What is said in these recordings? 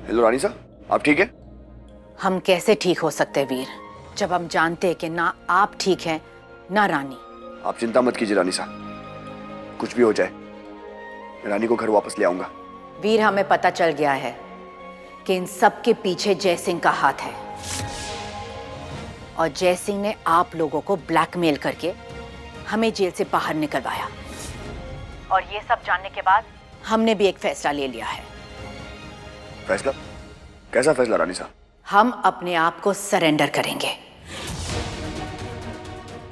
Hello रानी साहब, आप ठीक है? हम कैसे ठीक हो सकते वीर, जब हम जानते हैं कि ना आप ठीक हैं ना रानी। आप चिंता मत कीजिए रानी साहब, कुछ भी हो जाए मैं रानी को घर वापस ले आऊंगा। वीर, हमें पता चल गया है कि इन सब के पीछे जय सिंह का हाथ है और जय सिंह ने आप लोगों को ब्लैकमेल करके हमें जेल से बाहर निकलवाया। और ये सब जानने के बाद हमने भी एक फैसला ले लिया है। फैसला? कैसा फैसला रानी साहब? हम अपने आप को सरेंडर करेंगे।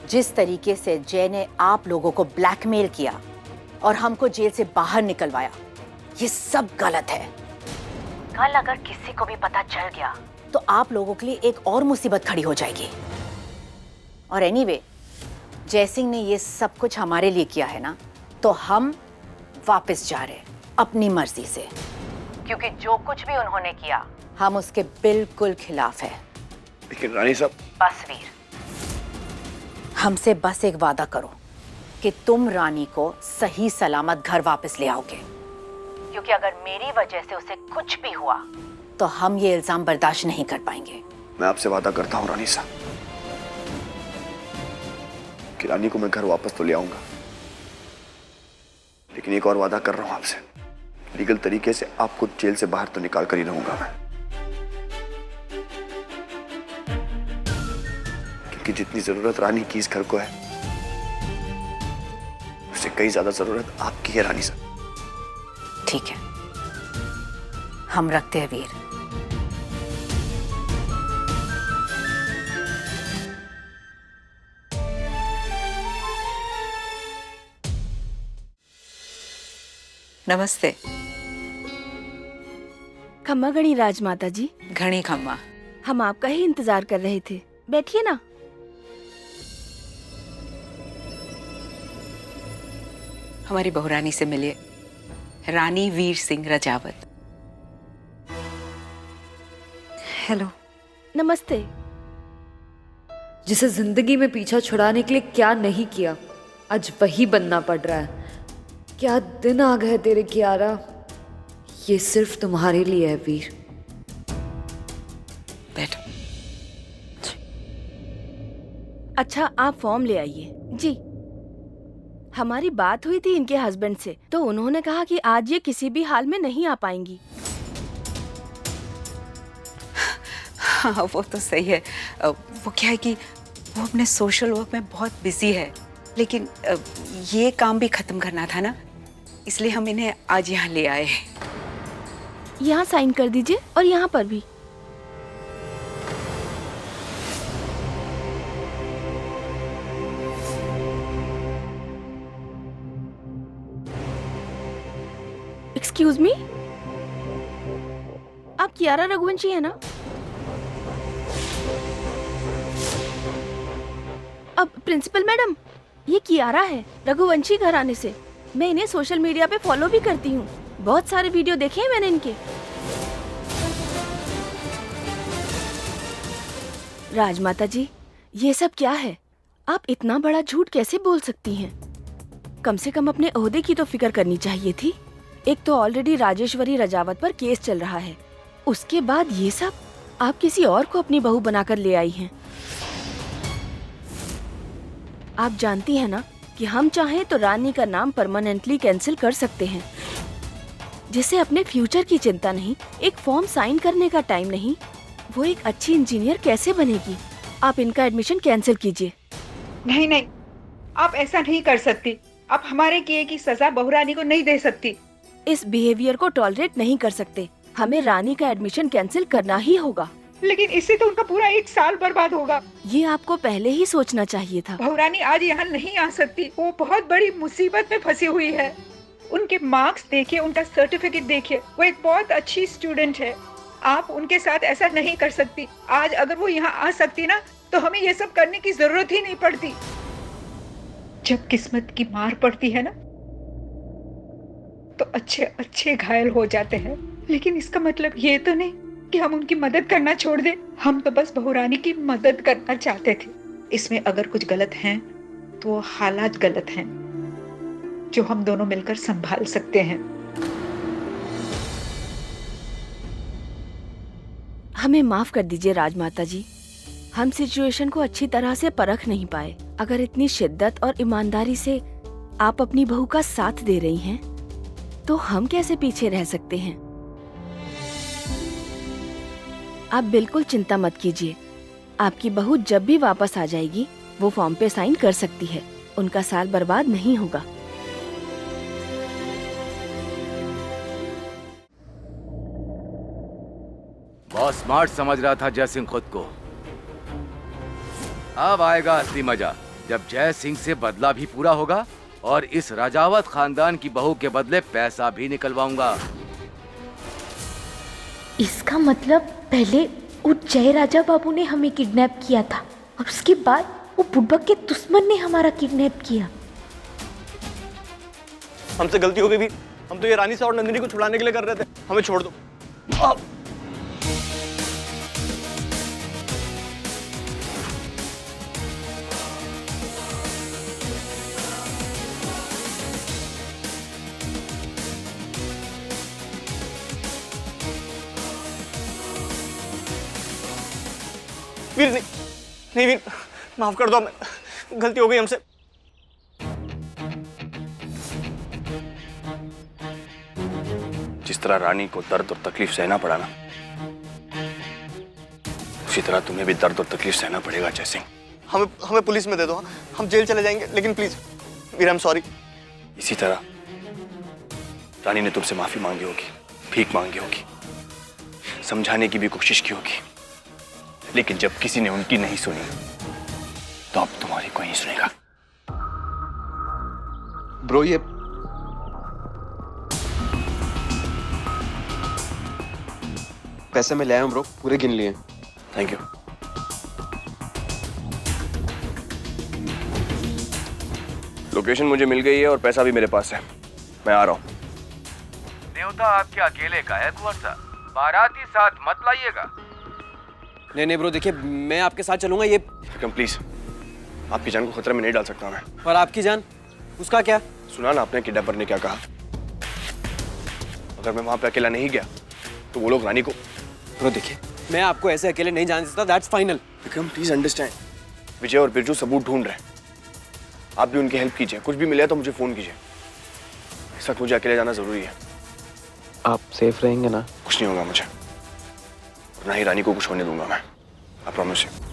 जिस तरीके से जय ने आप लोगों को ब्लैकमेल किया और हमको जेल से बाहर निकलवाया, ये सब गलत है। कल अगर किसी को भी पता चल गया तो आप लोगों के लिए एक और मुसीबत खड़ी हो जाएगी। और एनीवे, जय सिंह ने ये सब कुछ हमारे लिए किया है ना, तो हम वापस जा रहे हैं अपनी मर्जी से, क्योंकि जो कुछ भी उन्होंने किया हम उसके बिल्कुल खिलाफ है। लेकिन रानी साहब। बस वीर, हमसे बस एक वादा करो कि तुम रानी को सही सलामत घर वापस ले आओगे, क्योंकि अगर मेरी वजह से उसे कुछ भी हुआ तो हम ये इल्जाम बर्दाश्त नहीं कर पाएंगे। मैं आपसे वादा करता हूँ रानी साहब कि रानी को मैं घर वापस तो ले आऊंगा, लेकिन एक और वादा कर रहा हूं आपसे, लीगल तरीके से आपको जेल से बाहर तो निकाल कर ही रहूंगा मैं, क्योंकि जितनी जरूरत रानी की इस घर को है उससे कई ज्यादा जरूरत आपकी है रानी साहब। ठीक है, हम रखते हैं वीर। नमस्ते। खम्मा घड़ी राजमाता जी। घणी खम्मा। हम आपका ही इंतजार कर रहे थे, बैठिए ना। हमारी बहुरानी से मिलिए, रानी वीर सिंह रजावत। हेलो। नमस्ते। जिसे जिंदगी में पीछा छुड़ाने के लिए क्या नहीं किया, आज वही बनना पड़ रहा है। क्या दिन आ गए तेरे कियारा, ये सिर्फ तुम्हारे लिए है वीर। बैठो। अच्छा, आप फॉर्म ले आइए। जी, हमारी बात हुई थी इनके हस्बैंड से, तो उन्होंने कहा कि आज ये किसी भी हाल में नहीं आ पाएंगी। हाँ, वो तो सही है। वो क्या है कि वो अपने सोशल वर्क में बहुत बिजी है, लेकिन ये काम भी खत्म करना था ना, इसलिए हम इन्हें आज यहाँ ले आए। यहाँ साइन कर दीजिए और यहाँ पर भी। एक्सक्यूज मी, आप कियारा रघुवंशी है ना? अब प्रिंसिपल मैडम, ये कियारा है, रघुवंशी घराने से। मैं इन्हें सोशल मीडिया पे फॉलो भी करती हूँ, बहुत सारे वीडियो देखे हैं मैंने इनके। राजमाता जी, ये सब क्या है? आप इतना बड़ा झूठ कैसे बोल सकती हैं? कम से कम अपने ओहदे की तो फिक्र करनी चाहिए थी। एक तो ऑलरेडी राजेश्वरी रजावत पर केस चल रहा है, उसके बाद ये सब। आप किसी और को अपनी बहू बनाकर ले आई हैं। आप जानती हैं ना कि हम चाहें तो रानी का नाम परमानेंटली कैंसिल कर सकते हैं। जिसे अपने फ्यूचर की चिंता नहीं, एक फॉर्म साइन करने का टाइम नहीं, वो एक अच्छी इंजीनियर कैसे बनेगी? आप इनका एडमिशन कैंसिल कीजिए। नहीं नहीं, आप ऐसा नहीं कर सकती। आप हमारे किए की सजा बहुरानी को नहीं दे सकती। इस बिहेवियर को टॉलरेट नहीं कर सकते। हमें रानी का एडमिशन कैंसिल करना ही होगा। लेकिन इससे तो उनका पूरा 1 साल बर्बाद होगा। ये आपको पहले ही सोचना चाहिए था। बहुरानी आज यहाँ नहीं आ सकती, वो बहुत बड़ी मुसीबत में फंसी हुई है। उनके मार्क्स देखिए, उनका सर्टिफिकेट देखिए, वो एक बहुत अच्छी स्टूडेंट है। आप उनके साथ ऐसा नहीं कर सकती। आज अगर वो यहाँ आ सकती ना, तो हमें ये सब करने की जरूरत ही नहीं पड़ती। जब किस्मत की मार पड़ती है ना, तो अच्छे अच्छे घायल हो जाते हैं। लेकिन इसका मतलब ये तो नहीं कि हम उनकी मदद करना छोड़ दें। हम तो बस बहुरानी की मदद करना चाहते थे। इसमें अगर कुछ गलत है तो वो हालात गलत हैं, जो हम दोनों मिलकर संभाल सकते हैं। हमें माफ कर दीजिए राजमाता जी, हम सिचुएशन को अच्छी तरह से परख नहीं पाए। अगर इतनी शिद्दत और ईमानदारी से आप अपनी बहू का साथ दे रही हैं, तो हम कैसे पीछे रह सकते हैं। आप बिल्कुल चिंता मत कीजिए, आपकी बहू जब भी वापस आ जाएगी वो फॉर्म पे साइन कर सकती है, उनका साल बर्बाद नहीं होगा। बहुत स्मार्ट समझ रहा था जय सिंह खुद को। अब आएगा असली मजा, जब जय सिंह से बदला भी पूरा होगा और इस राजावत खानदान की बहू के बदले पैसा भी निकलवाऊंगा। इसका मतलब पहले वो जय राजा बाबू ने हमें किडनैप किया था और उसके बाद वो बुड़बक के दुश्मन ने हमारा किडनैप किया। हमसे गलती हो गई भी, हम तो ये रानी साहब और नंदिनी को छुड़ाने के लिए कर रहे थे, हमें छोड़ दो। वीर नहीं, नहीं वीर, माफ कर दो, हमें गलती हो गई हमसे। जिस तरह रानी को दर्द और तकलीफ सहना पड़ा ना, उसी तरह तुम्हें भी दर्द और तकलीफ सहना पड़ेगा जय सिंह। हमें पुलिस में दे दो, हम जेल चले जाएंगे, लेकिन please Veer, I am sorry. इसी तरह रानी ने तुमसे माफी मांगी होगी, भीख मांगी होगी, समझाने की भी कोशिश की होगी, लेकिन जब किसी ने उनकी नहीं सुनी तो अब तुम्हारी कोई नहीं सुनेगा। ब्रो, ये पैसे मैं ले आया हूं ब्रो, पूरे गिन लिए। Thank you. लोकेशन मुझे मिल गई है और पैसा भी मेरे पास है, मैं आ रहा हूँ। न्योता आपके अकेले का है कुंवर साहब, बाराती साथ मत लाइएगा। नहीं ब्रो, देखिए मैं आपके साथ चलूंगा। ये विक्रम प्लीज, आपकी जान को खतरे में नहीं डाल सकता मैं। और आपकी जान, उसका क्या? सुना ना आपने किडनैपर ने क्या कहा। अगर मैं वहां पे अकेला नहीं गया तो वो लोग रानी को। ब्रो देखिए, मैं आपको ऐसे अकेले नहीं जाने देता, that's final. Vikram please understand, Vijay और बिरजू सबूत ढूंढ रहे हैं, आप भी उनकी हेल्प कीजिए। कुछ भी मिले तो मुझे फोन कीजिए, इस वक्त मुझे अकेले जाना जरूरी है। आप सेफ रहेंगे ना? कुछ नहीं होगा मुझे, और ना ही रानी को कुछ होने दूंगा मैं, आई प्रॉमिस यू।